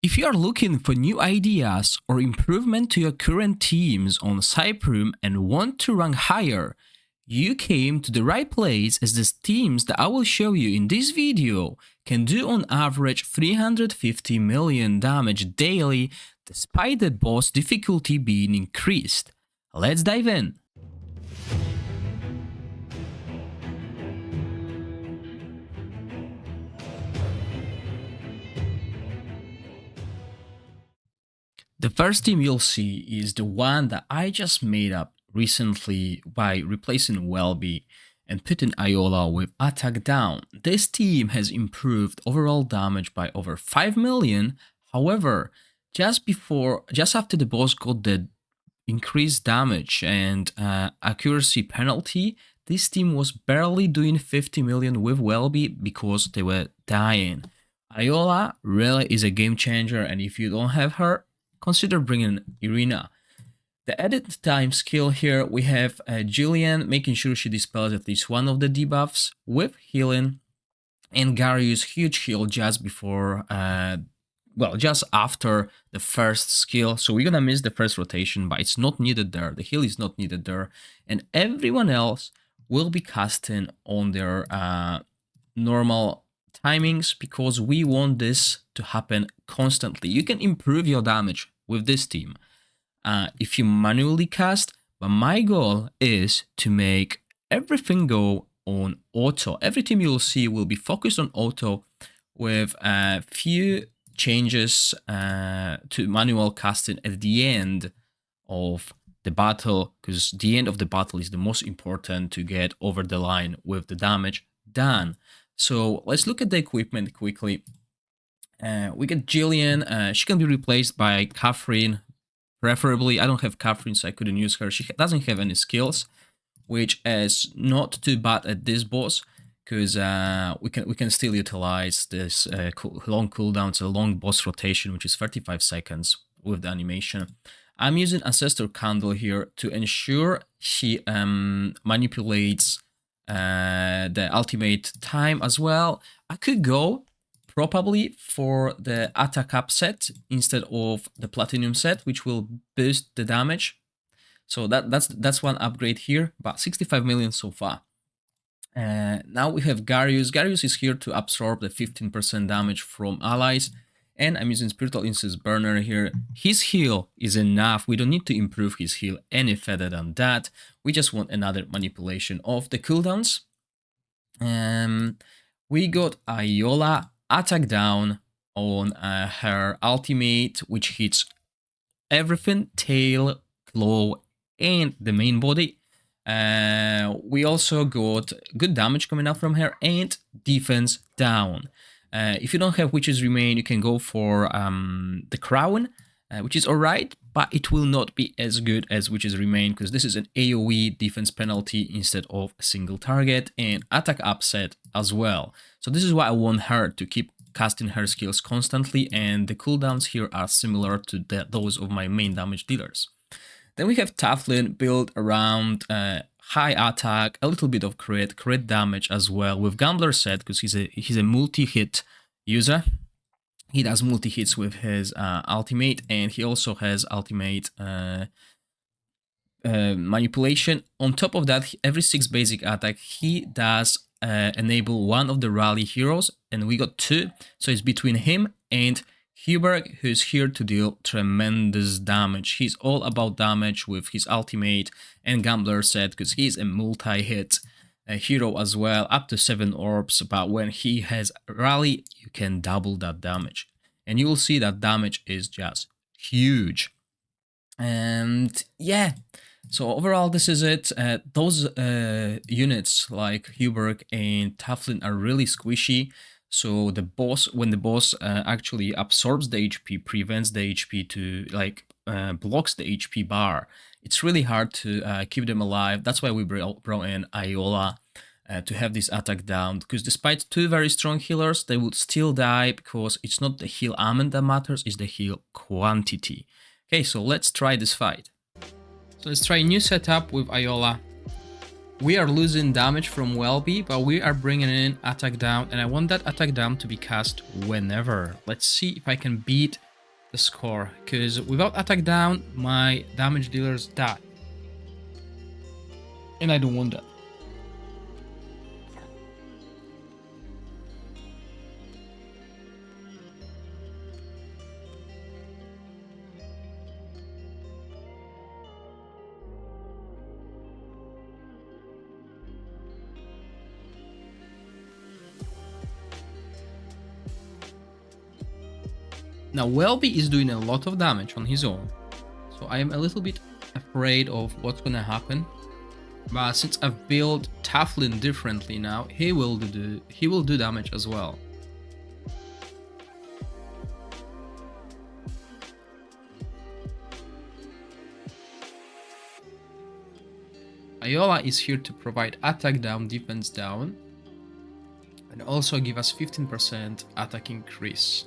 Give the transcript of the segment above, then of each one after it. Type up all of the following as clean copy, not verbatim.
If you are looking for new ideas or improvement to your current teams on Cyprum and want to rank higher, you came to the right place, as the teams that I will show you in this video can do on average 350 million damage daily despite the boss difficulty being increased. Let's dive in. The first team you'll see is the one that I just made up recently by replacing Welby and putting Iola with attack down. This team has improved overall damage by over 5 million. However, just after the boss got the increased damage and accuracy penalty, this team was barely doing 50 million with Welby because they were dying. Iola really is a game changer, and if you don't have her, consider bringing Irina. The edit time skill here, we have Jillian, making sure she dispels at least one of the debuffs with healing, and Garius, huge heal just before, just after the first skill. So we're gonna miss the first rotation, but it's not needed there. The heal is not needed there, and everyone else will be casting on their normal timings because we want this to happen constantly. You can improve your damage with this team if you manually cast, but my goal is to make everything go on auto. Every team you'll see will be focused on auto with a few changes to manual casting at the end of the battle, because the end of the battle is the most important to get over the line with the damage done. So let's look at the equipment quickly. We get Jillian. She can be replaced by Catherine, preferably. I don't have Catherine, so I couldn't use her. She doesn't have any skills, which is not too bad at this boss, because we can still utilize this long cooldown, so long boss rotation, which is 35 seconds with the animation. I'm using Ancestor Candle here to ensure she manipulates the ultimate time as well. I could go probably for the attack up set instead of the platinum set, which will boost the damage. So that's one upgrade here, but 65 million so far. Now we have Garius. Garius is here to absorb the 15% damage from allies, and I'm using Spiritual Incense Burner here. His heal is enough. We don't need to improve his heal any further than that. We just want another manipulation of the cooldowns. We got Iola attack down on her ultimate, which hits everything, tail, claw, and the main body. We also got good damage coming out from her and defense down. If you don't have Witches Remain, you can go for the Crown, which is alright, but it will not be as good as Witches Remain because this is an AoE defense penalty instead of a single target, and attack upset as well. So this is why I want her to keep casting her skills constantly, and the cooldowns here are similar to those of my main damage dealers. Then we have Taflin built around high attack, a little bit of crit damage as well with Gambler set because he's a multi-hit user. He does multi-hits with his ultimate, and he also has ultimate manipulation. On top of that, every 6 basic attack, he does enable one of the rally heroes, and we got 2, so it's between him and Huberg, who's here to deal tremendous damage. He's all about damage with his ultimate and Gambler set because he's a multi-hit hero as well, up to 7 orbs, but when he has rally, you can double that damage. And you will see that damage is just huge. And yeah, so overall this is it. Those units like Huberg and Taflin are really squishy. So the boss, when the boss actually absorbs the HP, prevents the HP to blocks the HP bar, it's really hard to keep them alive. That's why we brought in Iola to have this attack down, because despite 2 very strong healers, they would still die because it's not the heal amount that matters, it's the heal quantity. Okay, so let's try this fight. So let's try a new setup with Iola. We are losing damage from Welby, but we are bringing in attack down, and I want that attack down to be cast whenever. Let's see if I can beat the score, because without attack down, my damage dealers die. And I don't want that. Now, Welby is doing a lot of damage on his own, so I am a little bit afraid of what's gonna happen. But since I've built Taflin differently now, he will do damage as well. Iola is here to provide attack down, defense down, and also give us 15% attack increase.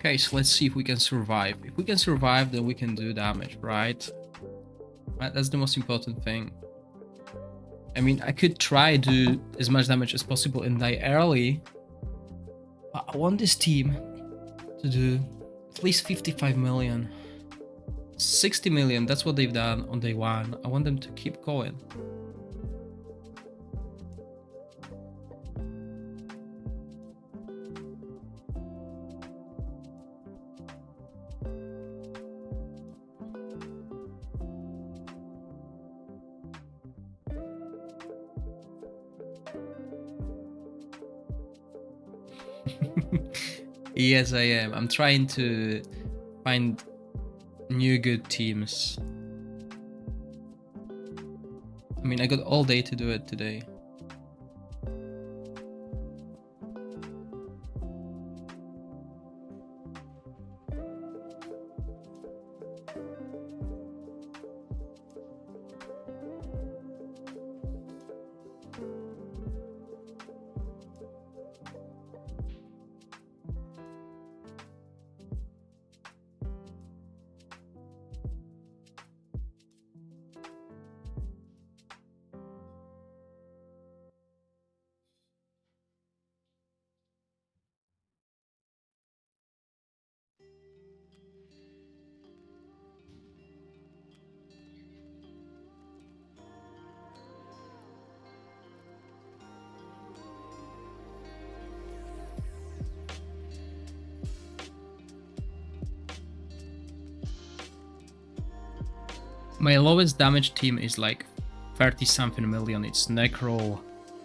Okay, so let's see if we can survive. If we can survive, then we can do damage, right? That's the most important thing. I mean, I could try to do as much damage as possible and die early, but I want this team to do at least 55 million. 60 million, that's what they've done on day one. I want them to keep going. Yes, I am. I'm trying to find new good teams. I mean, I got all day to do it today. My lowest damage team is like 30 something million. It's Necro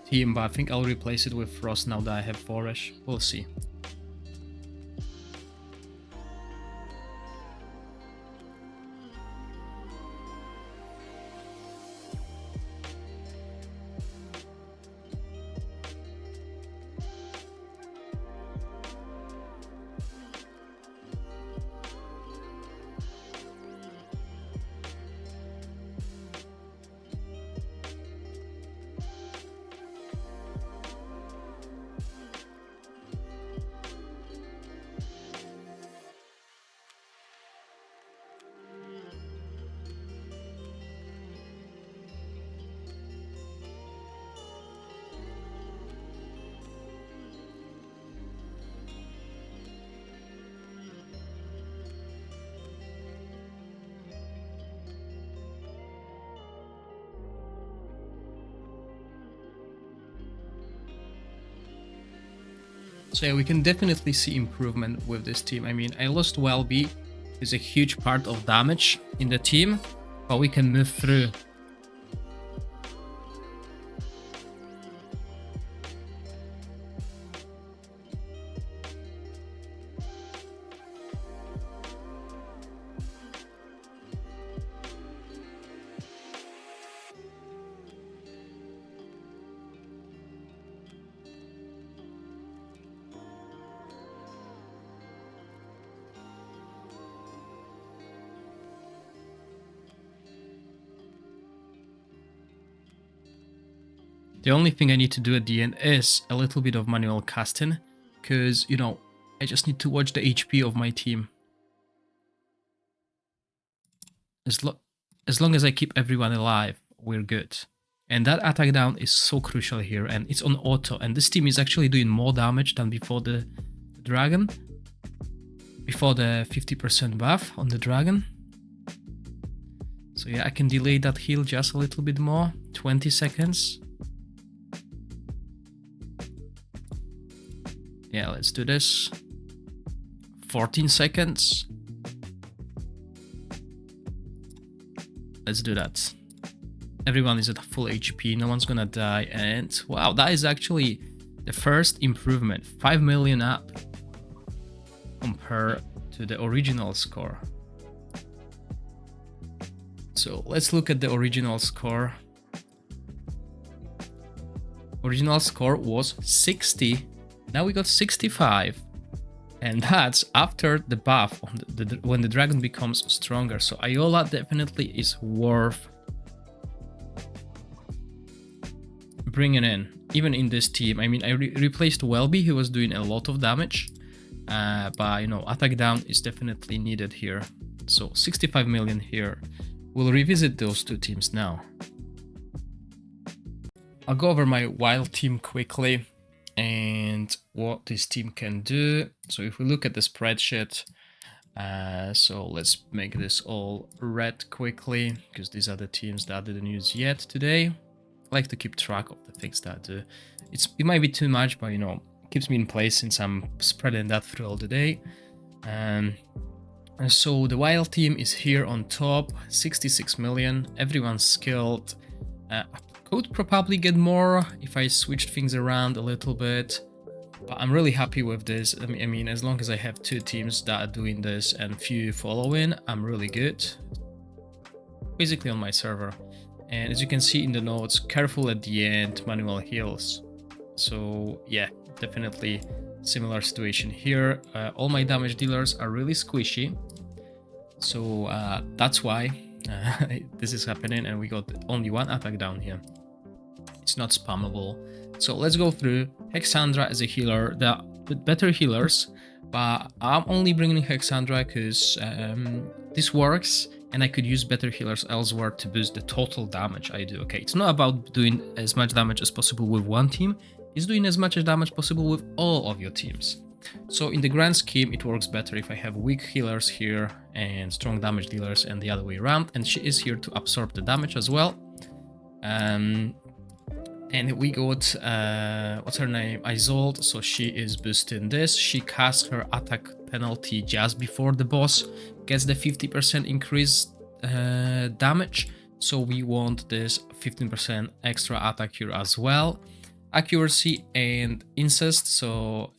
team, but I think I'll replace it with Frost now that I have Foresh. We'll see. So yeah, we can definitely see improvement with this team. I mean, I lost Welby, who's a huge part of damage in the team, but we can move through. The only thing I need to do at the end is a little bit of manual casting, because, you know, I just need to watch the HP of my team. As long as I keep everyone alive, we're good. And that attack down is so crucial here, and it's on auto, and this team is actually doing more damage than before the dragon. Before the 50% buff on the dragon. So yeah, I can delay that heal just a little bit more, 20 seconds. Yeah, let's do this. 14 seconds. Let's do that. Everyone is at full HP, no one's gonna die, and wow, that is actually the first improvement. 5 million up compared to the original score. So let's look at the original score. Original score was 60. Now we got 65, and that's after the buff on when the dragon becomes stronger. So Iola definitely is worth bringing in, even in this team. I mean, I replaced Welby, who was doing a lot of damage, but you know, attack down is definitely needed here. So 65 million here. We'll revisit those two teams now. I'll go over my wild team quickly and what this team can do. So if we look at the spreadsheet, so let's make this all red quickly, because these are the teams that I didn't use yet today. I like to keep track of the things that I do. It might be too much, but you know, it keeps me in place since I'm spreading that through all the day. And so the wild team is here on top, 66 million, everyone's skilled. Could probably get more if I switched things around a little bit, but I'm really happy with this. I mean, as long as I have two teams that are doing this and few following, I'm really good. Basically on my server. And as you can see in the notes, careful at the end, manual heals. So yeah, definitely similar situation here. All my damage dealers are really squishy, so that's why this is happening, and we got only one attack down here. It's not spammable. So let's go through. Hexandra as a healer. There are better healers, but I'm only bringing Hexandra because this works, and I could use better healers elsewhere to boost the total damage I do. Okay, it's not about doing as much damage as possible with one team, it's doing as much damage possible with all of your teams. So in the grand scheme, it works better if I have weak healers here and strong damage dealers and the other way around, and she is here to absorb the damage as well. And we got, what's her name, Isolde, so she is boosting this. She casts her attack penalty just before the boss gets the 50% increase damage, so we want this 15% extra attack here as well. Accuracy and incest, so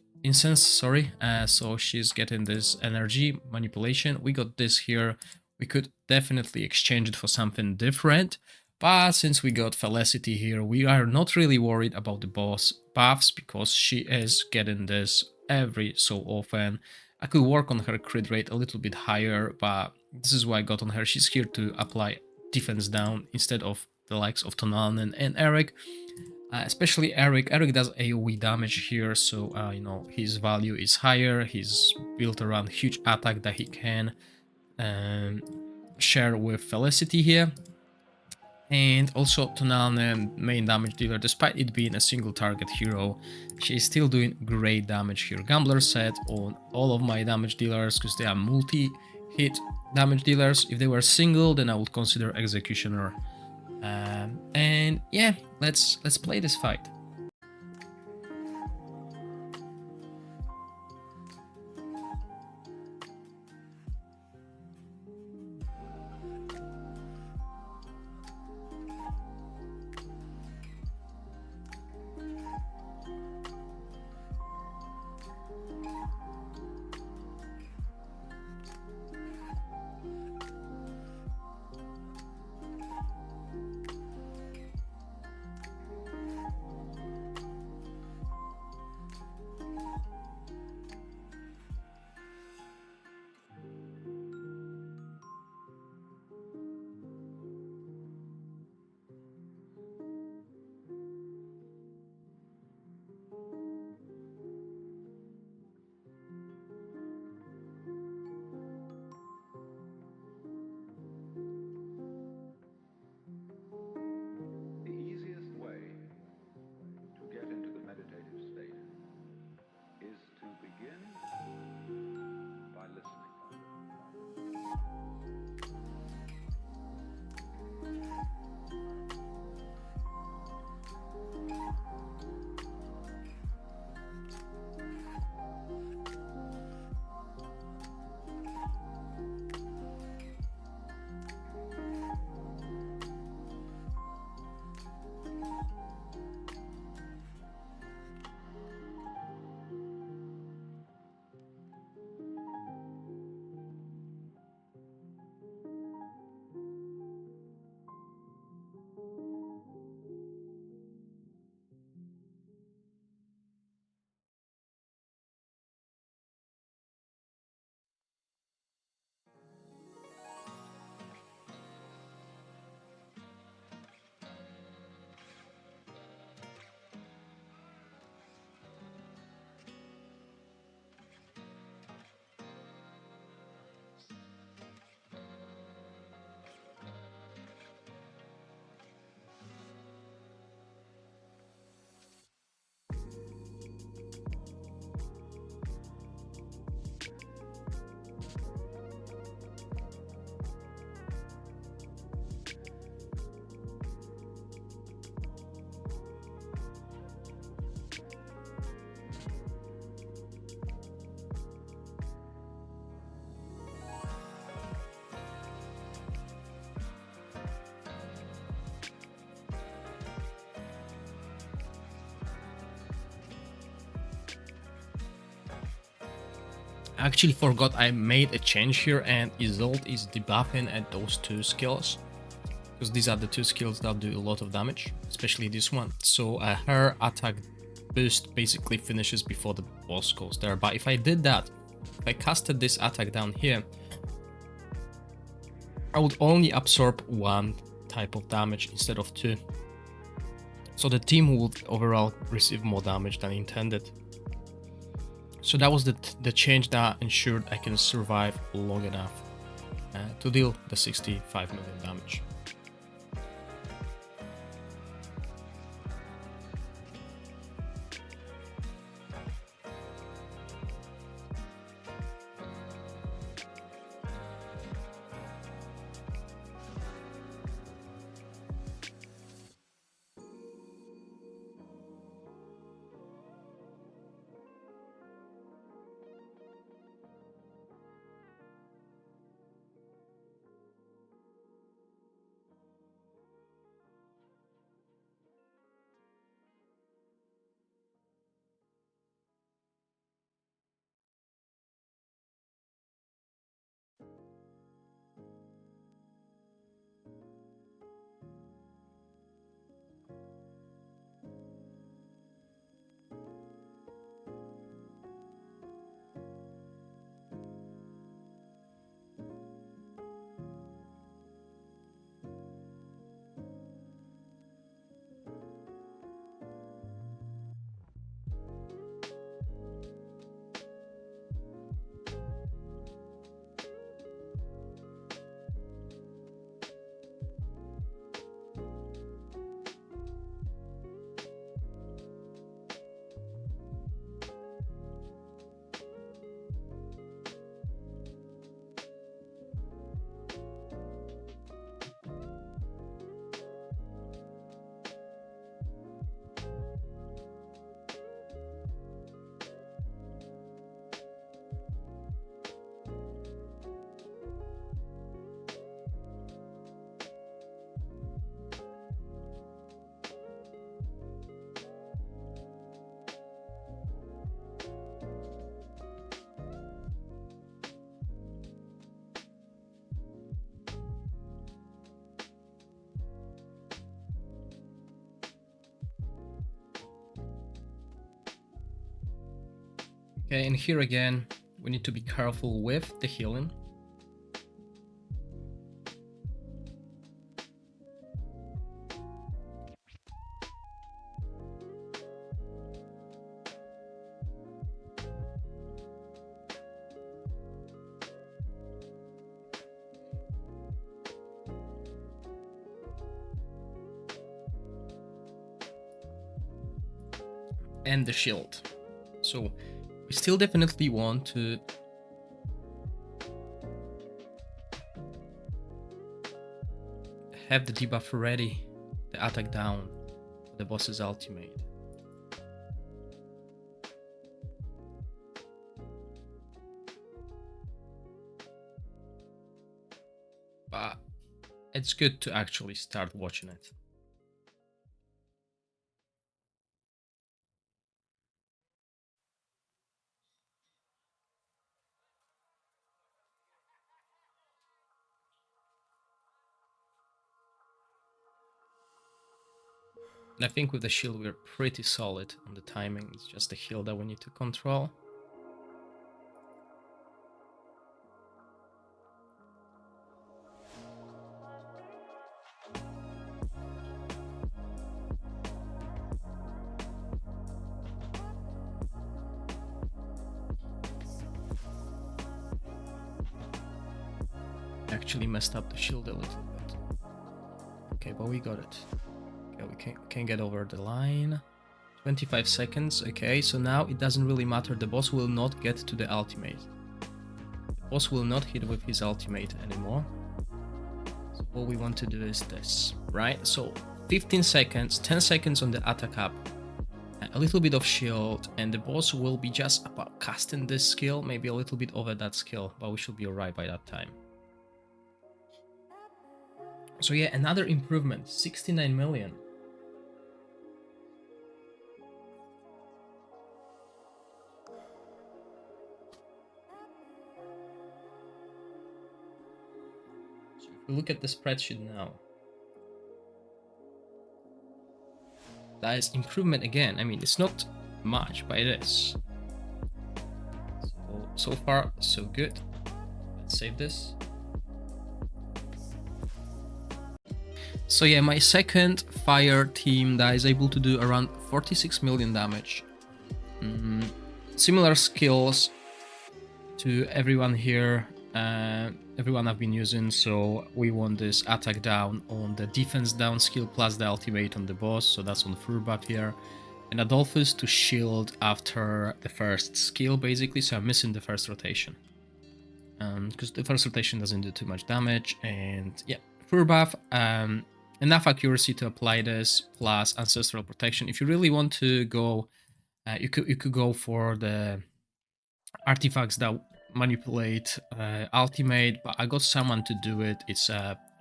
so she's getting this energy manipulation. We got this here. We could definitely exchange it for something different, but since we got Felicity here, we are not really worried about the boss buffs because she is getting this every so often. I could work on her crit rate a little bit higher, but this is why I got on her. She's here to apply defense down instead of the likes of Tonalen and Eric. Especially Eric. Eric does AoE damage here, so you know, his value is higher. He's built around huge attack that he can share with Felicity here. And also Tonalen, main damage dealer, despite it being a single target hero, she's still doing great damage here. Gambler set on all of my damage dealers because they are multi-hit damage dealers. If they were single, then I would consider Executioner. And yeah, let's play this fight. I actually forgot I made a change here, and Isolde is debuffing at those two skills, because these are the two skills that do a lot of damage, especially this one. So her attack boost basically finishes before the boss goes there. But if I did that, if I casted this attack down here, I would only absorb one type of damage instead of two. So the team would overall receive more damage than intended. So that was the change that ensured I can survive long enough to deal the 65 million damage. Okay, and here again, we need to be careful with the healing. And the shield. So we still definitely want to have the debuff ready, the attack down, the boss's ultimate. But it's good to actually start watching it. And I think with the shield we're pretty solid on the timing. It's just the heal that we need to control. Actually messed up the shield a little bit. Okay, but we got it. Okay, we can get over the line. 25 seconds. Okay, so now it doesn't really matter. The boss will not get to the ultimate. The boss will not hit with his ultimate anymore. So all we want to do is this, right? So 15 seconds, 10 seconds on the attack up, a little bit of shield, and the boss will be just about casting this skill, maybe a little bit over that skill, but we should be alright by that time. So yeah, another improvement, 69 million. So if we look at the spreadsheet now, that is improvement again. I mean, it's not much, but it is. So far, so good. Let's save this. So yeah, my second fire team that is able to do around 46 million damage. Similar skills to everyone here, everyone I've been using. So we want this attack down on the defense down skill plus the ultimate on the boss. So that's on full buff here. And Adolphus to shield after the first skill basically. So I'm missing the first rotation. Because the first rotation doesn't do too much damage. And yeah, full buff. Enough accuracy to apply this, plus ancestral protection. If you really want to go, you could go for the artifacts that manipulate ultimate, but I got someone to do it. It's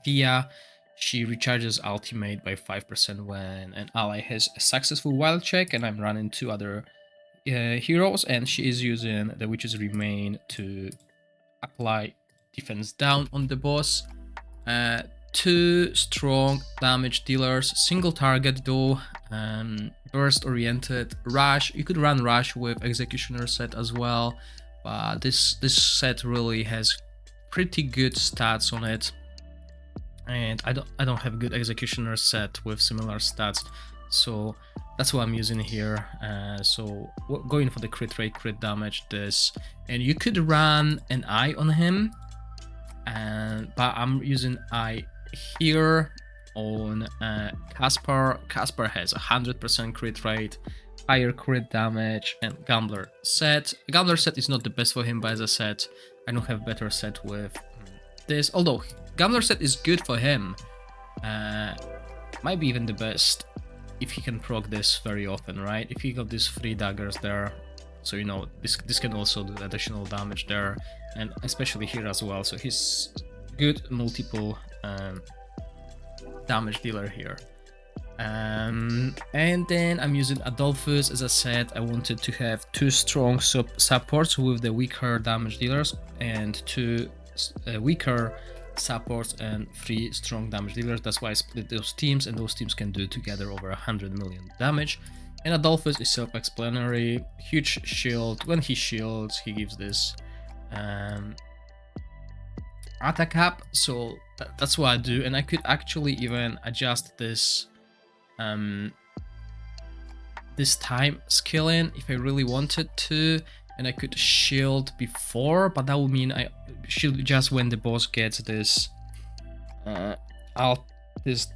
Thea. She recharges ultimate by 5% when an ally has a successful wild check, and I'm running two other heroes, and she is using the Witch's Remain to apply defense down on the boss. Two strong damage dealers, single target though, burst oriented, rush. You could run rush with executioner set as well, but this set really has pretty good stats on it, and I don't have a good executioner set with similar stats, so that's what I'm using here. So going for the crit rate, crit damage, this, and you could run an eye on him, but I'm using eye here on Caspar. Caspar has 100% crit rate, higher crit damage, and Gambler set. Gambler set is not the best for him, but as I said, I don't have better set with this. Although Gambler set is good for him, might be even the best if he can proc this very often, right? If he got these 3 daggers there, so you know this can also do additional damage there, and especially here as well. So he's good multiple damage dealer here. And then I'm using Adolphus. As I said, I wanted to have 2 strong supports with the weaker damage dealers, and 2 weaker supports and 3 strong damage dealers. That's why I split those teams, and those teams can do together over 100 million damage. And Adolphus is self-explanatory. Huge shield. When he shields, he gives this attack up. So that's what I do. And I could actually even adjust this this time scaling if I really wanted to. And I could shield before, but that would mean I shield just when the boss gets this this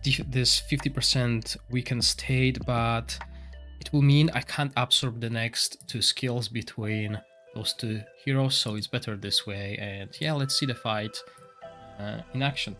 50% weakened state, but it will mean I can't absorb the next 2 skills between those 2 heroes, so it's better this way. And yeah, let's see the fight in action.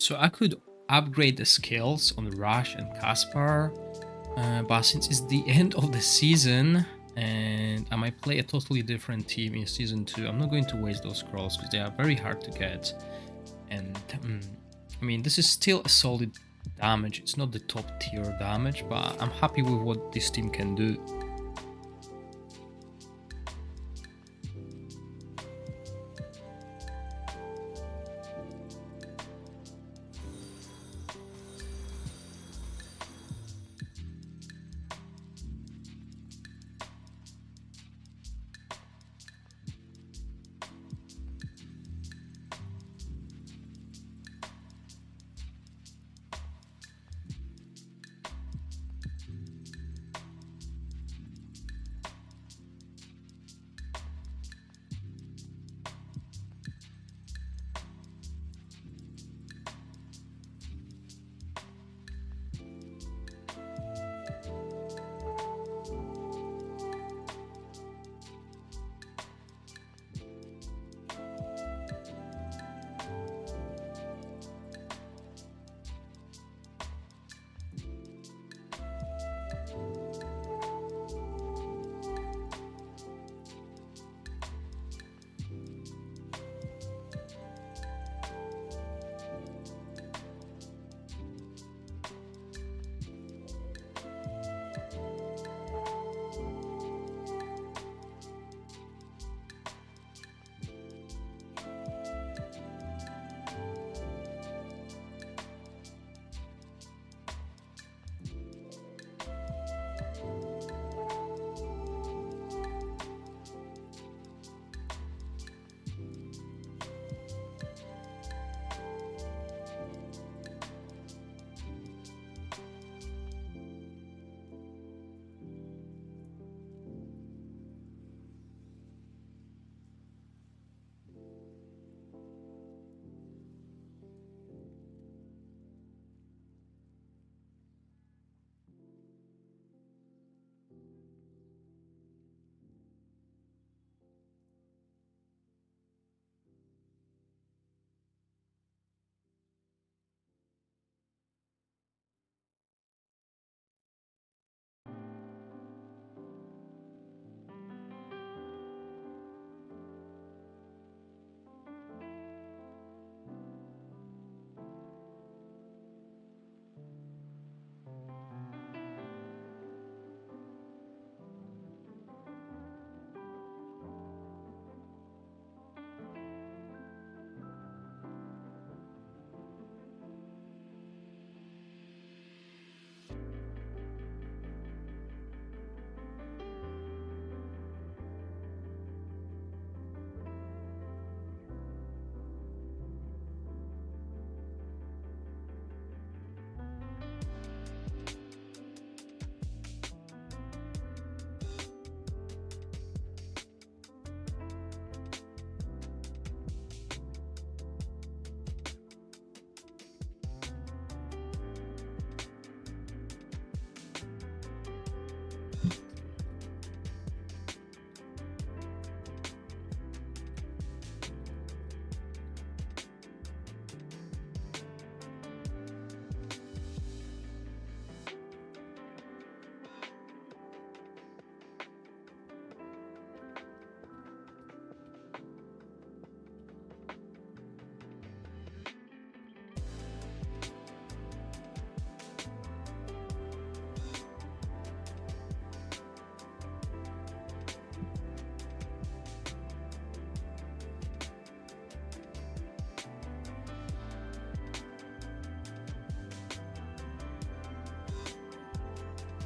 So I could upgrade the skills on Rush and Caspar, but since it's the end of the season and I might play a totally different team in season 2, I'm not going to waste those scrolls because they are very hard to get. And I mean, this is still a solid damage. It's not the top tier damage, but I'm happy with what this team can do.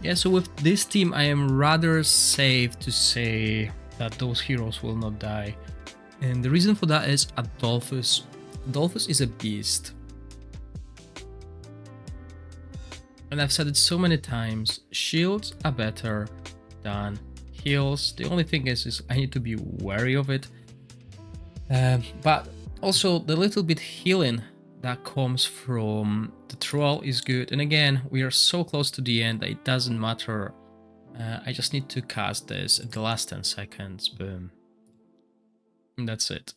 Yeah, so with this team, I am rather safe to say that those heroes will not die. And the reason for that is Adolphus. Adolphus is a beast. And I've said it so many times, shields are better than heals. The only thing is I need to be wary of it. But also the little bit healing that comes from the troll is good. And again, we are so close to the end that it doesn't matter. I just need to cast this at the last 10 seconds, boom. And that's it.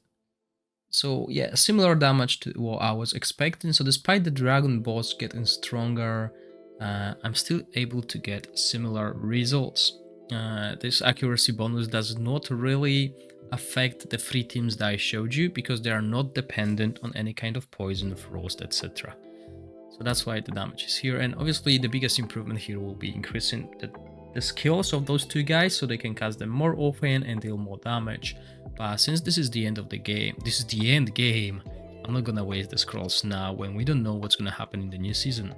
So yeah, similar damage to what I was expecting. So despite the dragon boss getting stronger, I'm still able to get similar results. This accuracy bonus does not really affect the 3 teams that I showed you because they are not dependent on any kind of poison, frost, etc. So that's why the damage is here. And obviously the biggest improvement here will be increasing the skills of those 2 guys so they can cast them more often and deal more damage. But since this is the end of the game, this is the end game, I'm not gonna waste the scrolls now when we don't know what's gonna happen in the new season.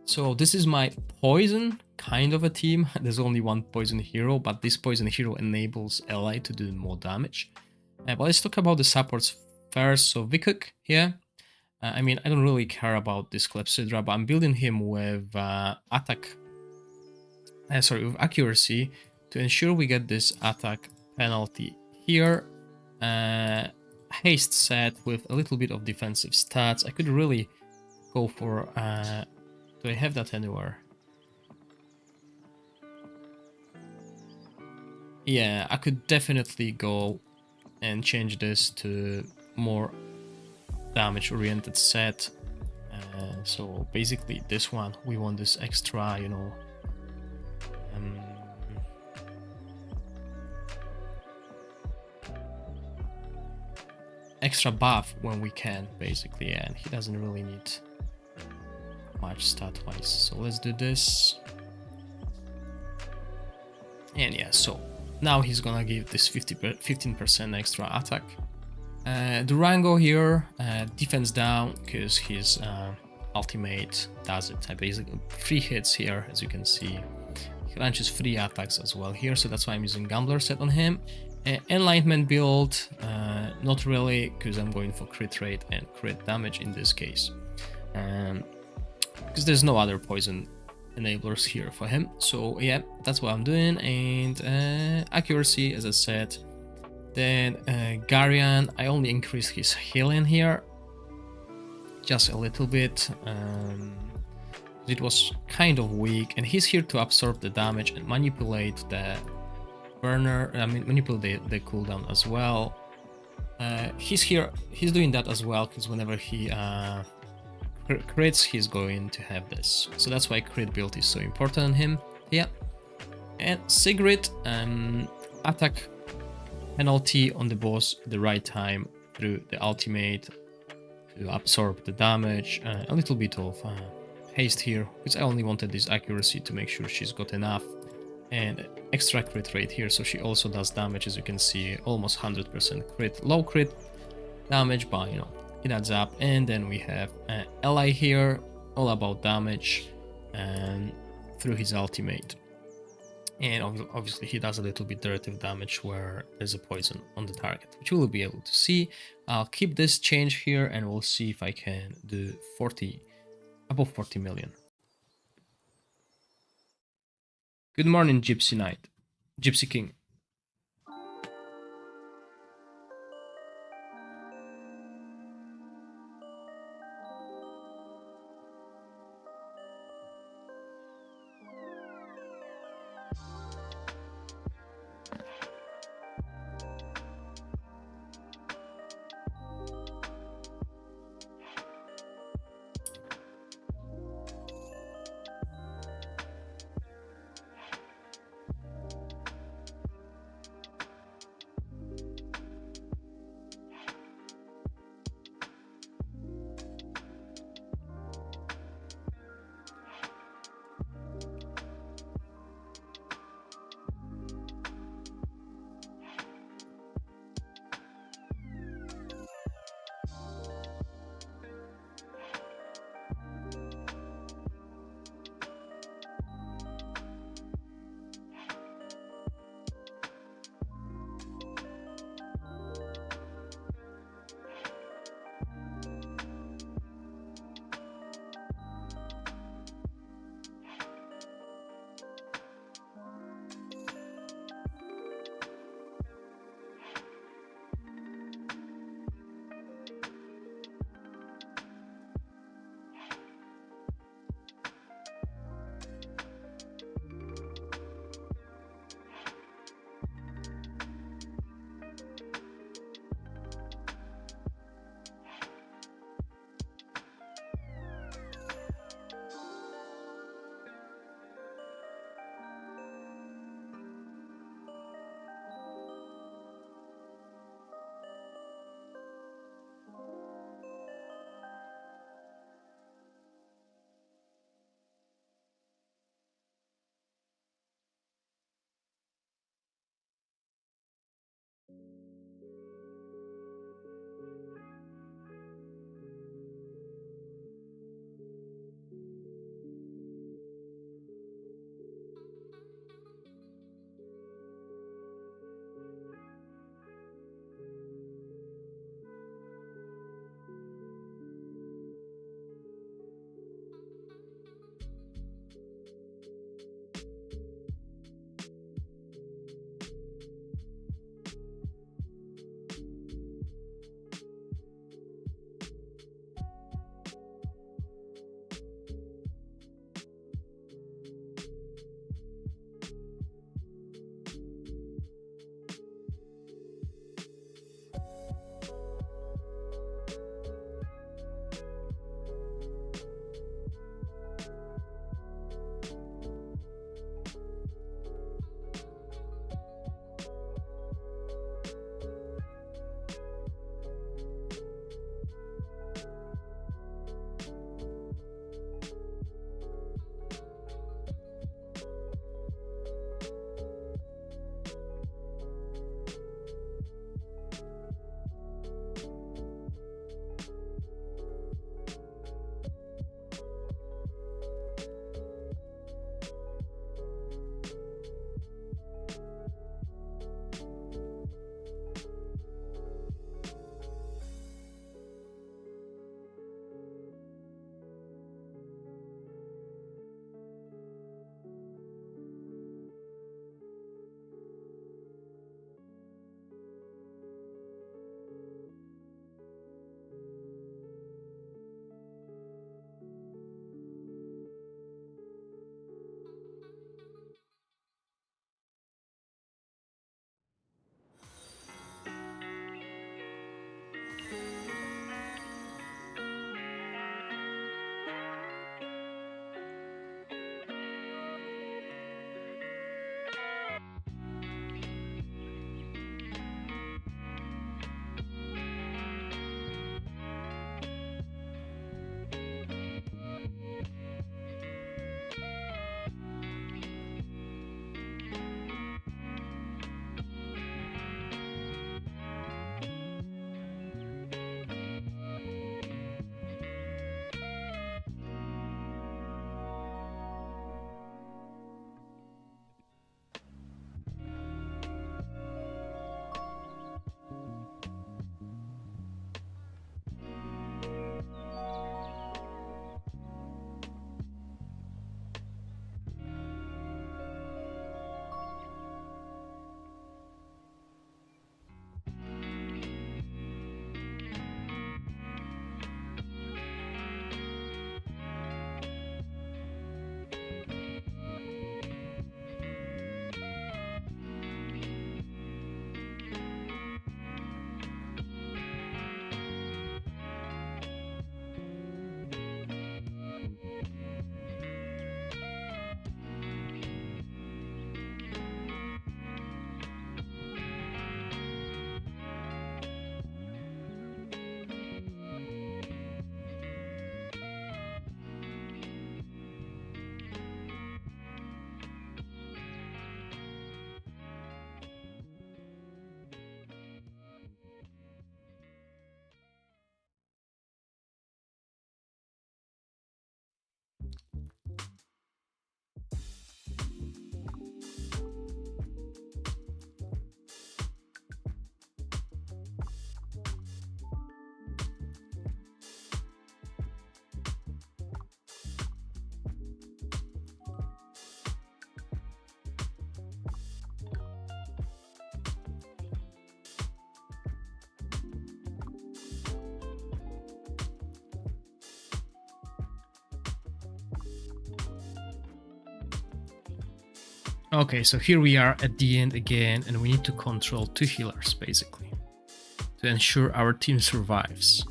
So this is my poison kind of a team. There's only 1 poison hero, but this poison hero enables ally to do more damage. But let's talk about the supports first. So Vikuk here. I mean, I don't really care about this Clepsydra, but I'm building him with with accuracy to ensure we get this attack penalty here. Haste set with a little bit of defensive stats. I could really go for... do I have that anywhere? Yeah, I could definitely go and change this to more damage-oriented set. So basically this one, we want this extra, you know, extra buff when we can, basically, and he doesn't really need much stat-wise. So let's do this. And yeah, so now he's gonna give this 15% extra attack. Durango here, defense down, because his ultimate does it. I basically 3 hits here, as you can see. He launches 3 attacks as well here, so that's why I'm using Gambler set on him. Enlightenment build, not really, because I'm going for crit rate and crit damage in this case. Because there's no other poison enablers here for him. So yeah, that's what I'm doing. And accuracy, as I said. Then Garian, I only increased his healing here just a little bit. It was kind of weak, and he's here to absorb the damage and manipulate the burner. I mean, manipulate the cooldown as well. He's doing that as well because whenever he crits, he's going to have this. So that's why crit build is so important on him. Yeah, and Sigrid, attack penalty on the boss at the right time through the ultimate to absorb the damage. A little bit of haste here, because I only wanted this accuracy to make sure she's got enough, and extra crit rate here, so she also does damage, as you can see, almost 100% crit, low crit damage, but you know, it adds up. And then we have ally here, all about damage through his ultimate. And obviously he does a little bit directive damage where there's a poison on the target, which we will be able to see. I'll keep this change here and we'll see if I can do above 40 million. Good morning, Gypsy Knight. Gypsy King. Okay, so here we are at the end again, and we need to control 2 healers basically to ensure our team survives.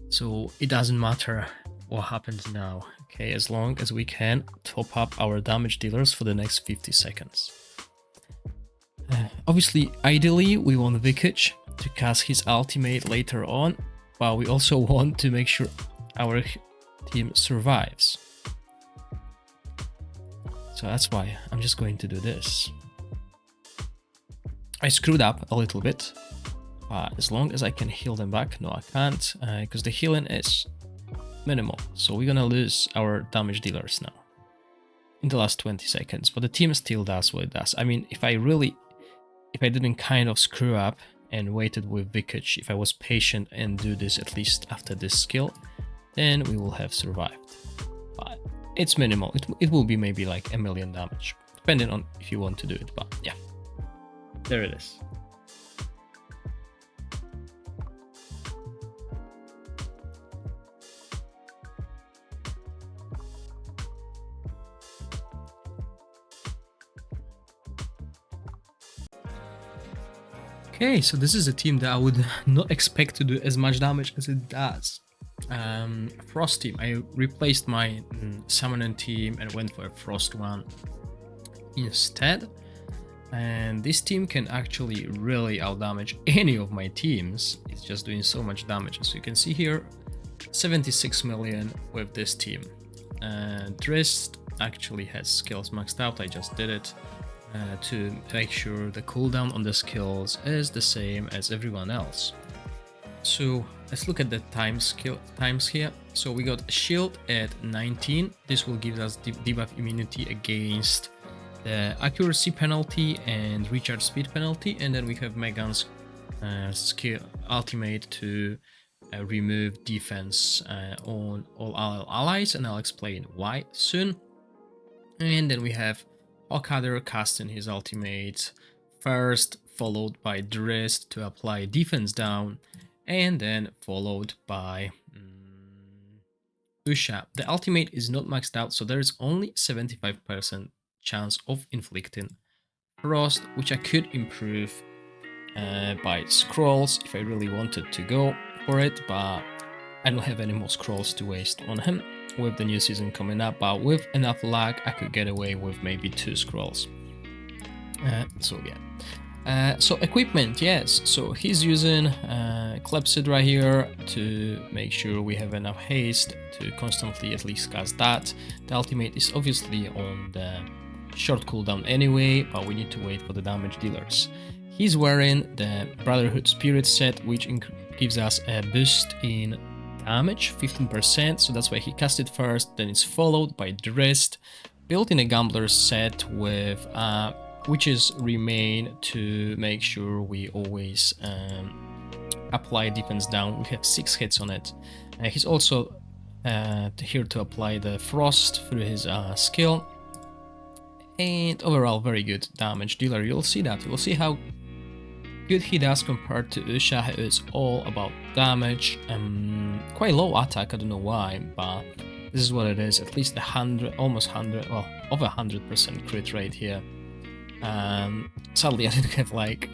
So it doesn't matter what happens now, okay, as long as we can top up our damage dealers for the next 50 seconds. Obviously, ideally, we want Vikage to cast his ultimate later on, but we also want to make sure our team survives. So that's why I'm just going to do this. I screwed up a little bit, but as long as I can heal them back, no I can't, because the healing is minimal. So we're gonna lose our damage dealers now in the last 20 seconds, but the team still does what it does. I mean, if I didn't kind of screw up and waited with Vikage, if I was patient and do this at least after this skill, then we will have survived. But it's minimal. It will be maybe like 1 million damage, depending on if you want to do it, but yeah. There it is. Okay, so this is a team that I would not expect to do as much damage as it does. Frost team. I replaced my Summoner team and went for a Frost one instead. And this team can actually really outdamage any of my teams. It's just doing so much damage. As you can see here, 76 million with this team. Drist actually has skills maxed out. I just did it to make sure the cooldown on the skills is the same as everyone else. So let's look at the times here. So we got shield at 19. This will give us debuff immunity against the accuracy penalty and recharge speed penalty, and then we have Megan's skill ultimate to remove defense on all our allies, and I'll explain why soon. And then we have Hawkadder casting his ultimate first, followed by Drist to apply defense down, and then followed by Usha. The ultimate is not maxed out, so there is only 75% chance of inflicting frost, which I could improve by scrolls if I really wanted to go for it, but I don't have any more scrolls to waste on him with the new season coming up. But with enough luck, I could get away with maybe 2 scrolls. So yeah. So equipment, yes. So he's using Clepsydra here to make sure we have enough haste to constantly at least cast that. The ultimate is obviously on the short cooldown anyway, but we need to wait for the damage dealers. He's wearing the Brotherhood Spirit set, which gives us a boost in damage, 15%, so that's why he cast it first. Then it's followed by Drist, built in a Gambler's set with witches remain to make sure we always apply defense down. We have 6 hits on it. He's also here to apply the frost through his skill, and overall very good damage dealer. You'll see that. You'll see how good he does compared to Usha, who is all about damage. Quite low attack, I don't know why, but this is what it is. At least 100, almost 100, well, over 100% crit rate here. Sadly, I didn't have like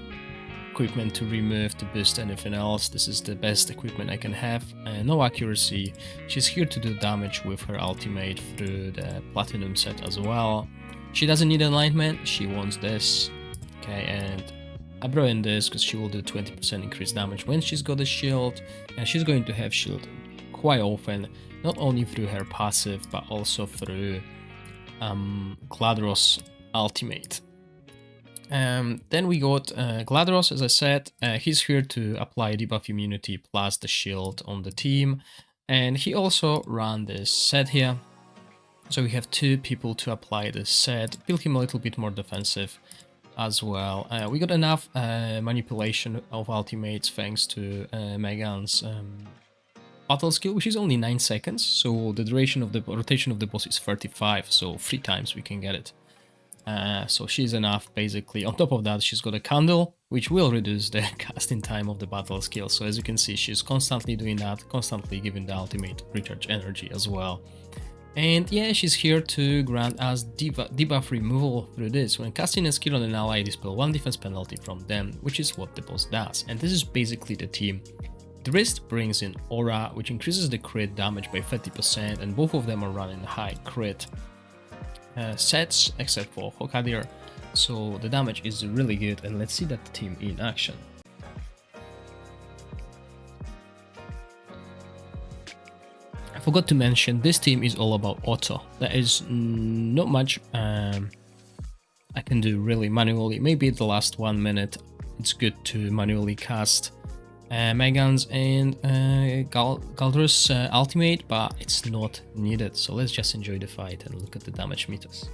equipment to remove to boost anything else. This is the best equipment I can have. No accuracy. She's here to do damage with her ultimate through the platinum set as well. She doesn't need alignment, she wants this. Okay, and I brought in this because she will do 20% increased damage when she's got a shield, and she's going to have shield quite often, not only through her passive but also through Gladros ultimate. Then we got Gladros, as I said. He's here to apply debuff immunity plus the shield on the team, and he also ran this set here. So we have 2 people to apply this set, build him a little bit more defensive as well. We got enough manipulation of ultimates thanks to Megan's battle skill, which is only 9 seconds, so the duration of the rotation of the boss is 35, so 3 times we can get it. So she's enough basically. On top of that, she's got a candle, which will reduce the casting time of the battle skill. So as you can see, she's constantly doing that, constantly giving the ultimate recharge energy as well. And yeah, she's here to grant us debuff removal through this. When casting a skill on an ally, dispel 1 defense penalty from them, which is what the boss does. And this is basically the team. The rest brings in Aura, which increases the crit damage by 30%, and both of them are running high crit sets, except for Hokadir. So the damage is really good, and let's see that team in action. I forgot to mention, this team is all about auto. There is not much I can do really manually. Maybe the last 1 minute it's good to manually cast Megan's and Galdrus ultimate, but it's not needed. So let's just enjoy the fight and look at the damage meters.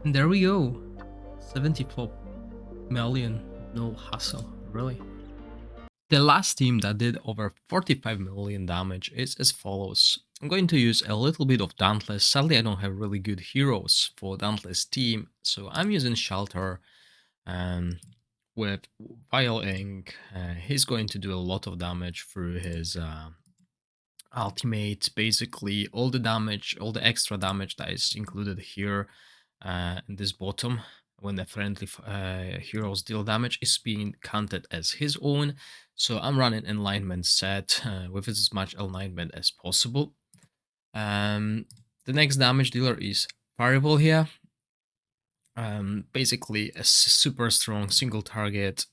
And there we go. 74 million, no hassle, really. The last team that did over 45 million damage is as follows. I'm going to use a little bit of Dauntless. Sadly, I don't have really good heroes for Dauntless team, so I'm using Shelter with Vile Ink. He's going to do a lot of damage through his ultimate. Basically, all the damage, all the extra damage that is included here in this bottom when the friendly heroes deal damage is being counted as his own. So I'm running alignment set with as much alignment as possible. The next damage dealer is Variable here. Basically a super strong single target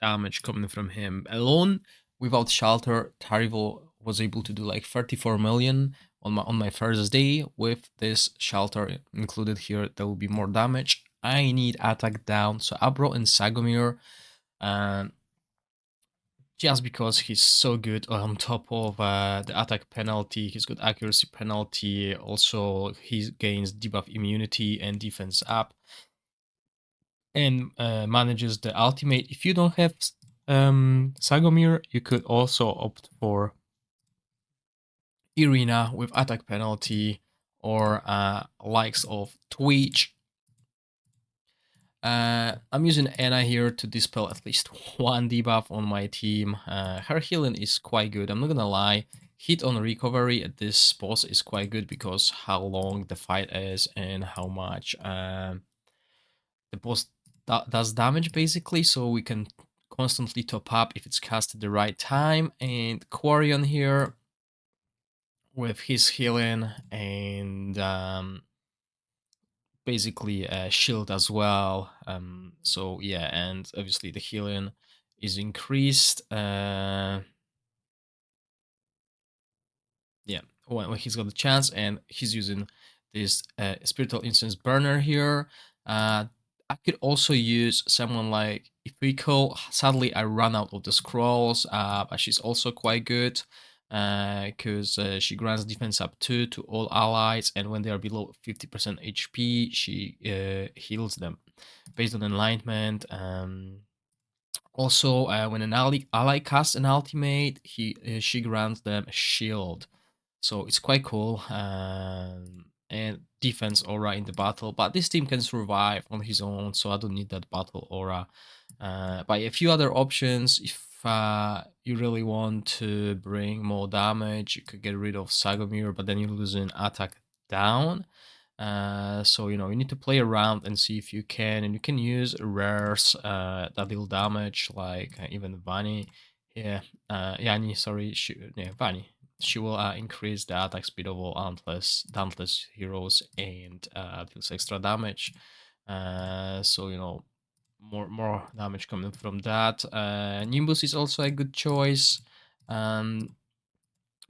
damage coming from him alone. Without Shelter, Tarival was able to do like 34 million on my first day. With this Shelter included here, there will be more damage. I need attack down, so I brought in Sagomir, just because he's so good on top of the attack penalty. He's got accuracy penalty. Also, he gains debuff immunity and defense up, and manages the ultimate. If you don't have Sagomir, you could also opt for Irina with attack penalty, or likes of Twitch. I'm using Anna here to dispel at least one debuff on my team. Her healing is quite good, I'm not gonna lie. Hit on recovery at this boss is quite good because how long the fight is and how much the boss does damage basically, so we can constantly top up if it's cast at the right time. And Quarion here with his healing and basically a shield as well. So yeah, and obviously the healing is increased. Yeah, when he's got the chance, and he's using this spiritual incense burner here. I could also use someone like Ifriko. Sadly, I ran out of the scrolls, but she's also quite good because she grants defense up 2 to all allies, and when they are below 50% HP, she heals them based on enlightenment. Also, when an ally casts an ultimate, she grants them a shield. So it's quite cool. And defense aura in the battle, but this team can survive on his own, so I don't need that battle aura. But a few other options, if you really want to bring more damage, you could get rid of Sagomir, but then you're losing attack down. So you need to play around and see if you can, and you can use rares that deal damage, like even Vani. Yeah, Yani, sorry, Vani. She will increase the attack speed of all Dauntless heroes and deals extra damage. So more damage coming from that. Nimbus is also a good choice. But I'm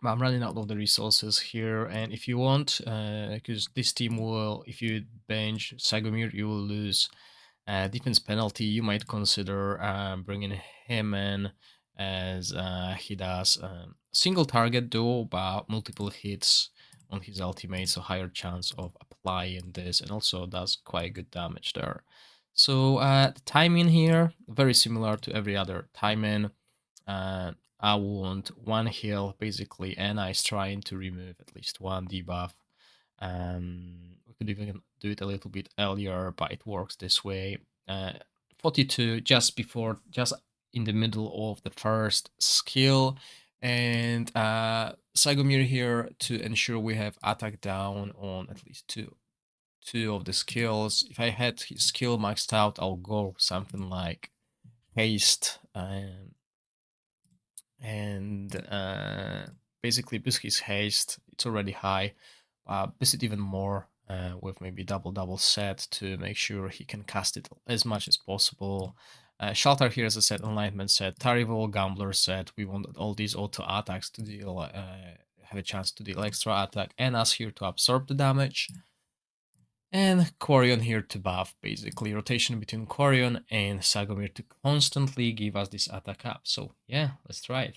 running out of the resources here, and if you want, because this team will, if you bench Sagomir, you will lose defense penalty. You might consider bringing him in, as he does single target duo, but multiple hits on his ultimate, so higher chance of applying this, and also does quite good damage there. So the timing here, very similar to every other timing. I want one heal basically, and I'm trying to remove at least one debuff. We could even do it a little bit earlier, but it works this way. 42 just in the middle of the first skill, and Sagomir here to ensure we have attack down on at least two of the skills. If I had his skill maxed out, I'll go something like haste and basically boost his haste. It's already high, boost it even more with maybe double set to make sure he can cast it as much as possible. Shelter here, as I said, enlightenment set, Tarival Gambler set. We want all these auto attacks to deal have a chance to deal extra attack, and us here to absorb the damage. And Quarion here to buff, basically rotation between Quarion and Sagomir to constantly give us this attack up. So yeah, let's try it.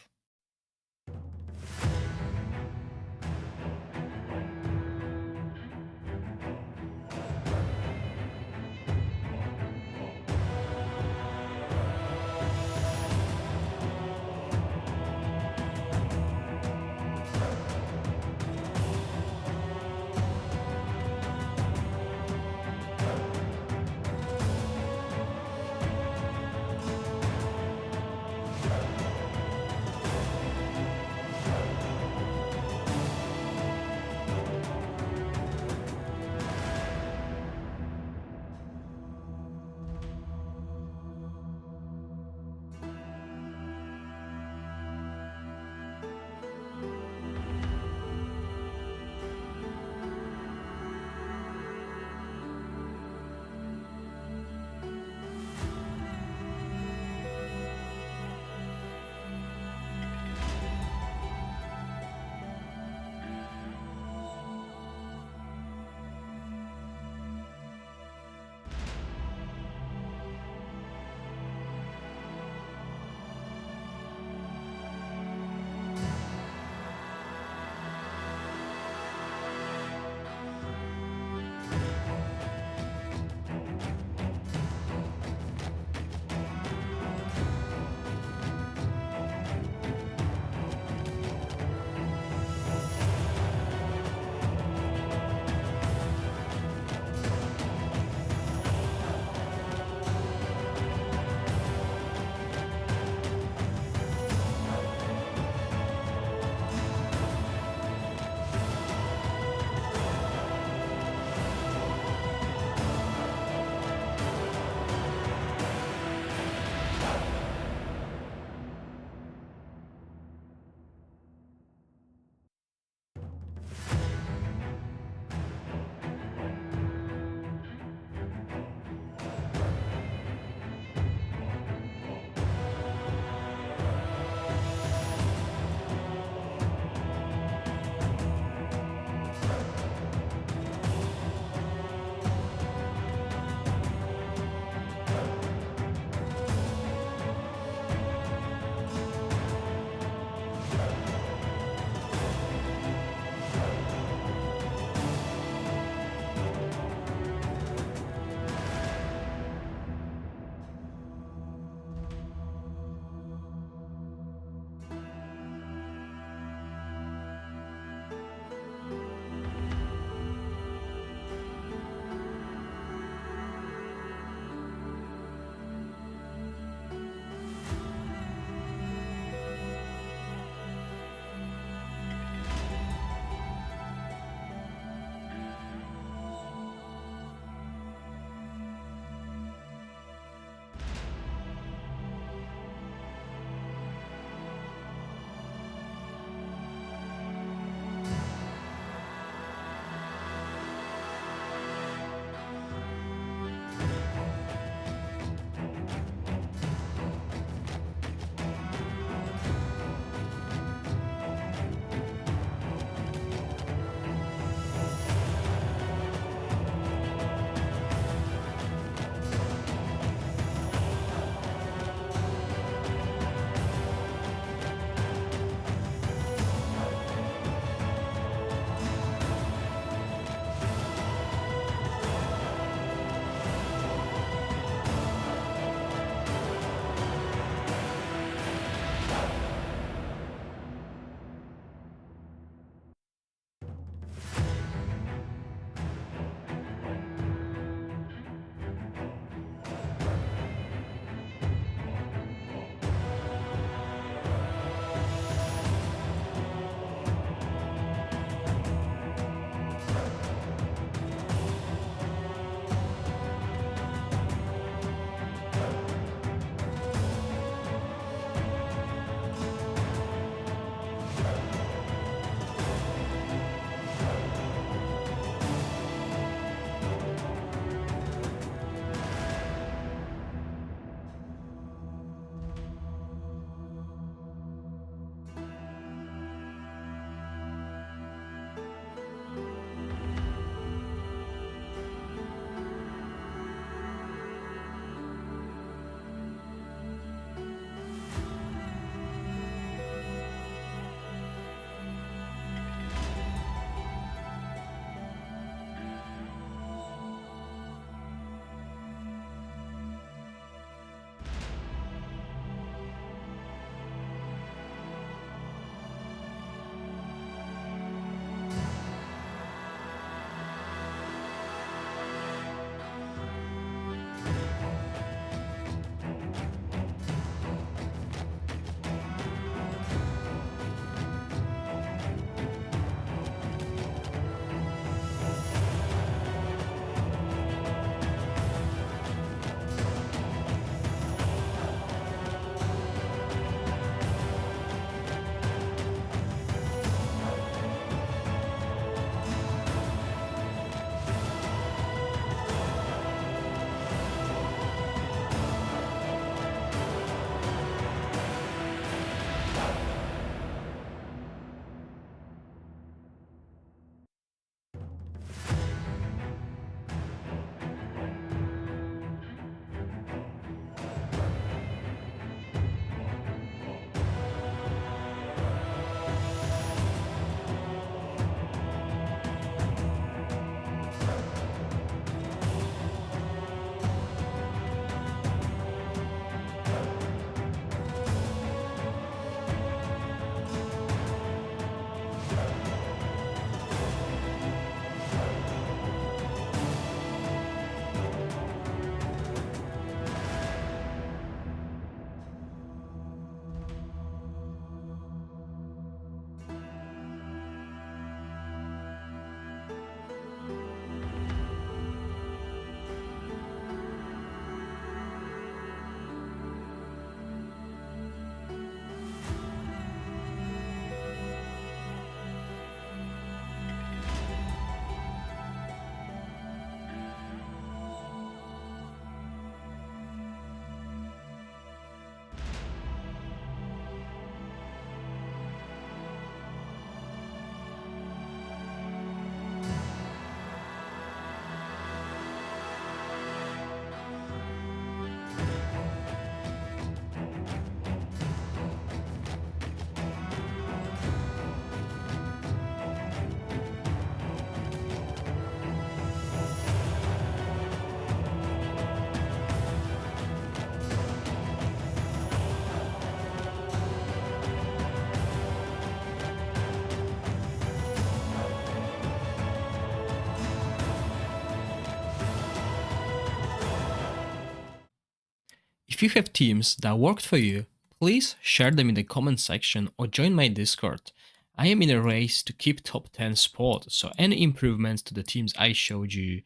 If you have teams that worked for you, please share them in the comment section or join my Discord. I am in a race to keep top 10 spot, so any improvements to the teams I showed you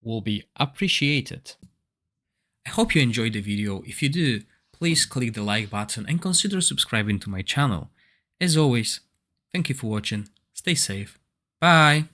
will be appreciated. I hope you enjoyed the video. If you do, please click the like button and consider subscribing to my channel. As always, thank you for watching, stay safe, bye!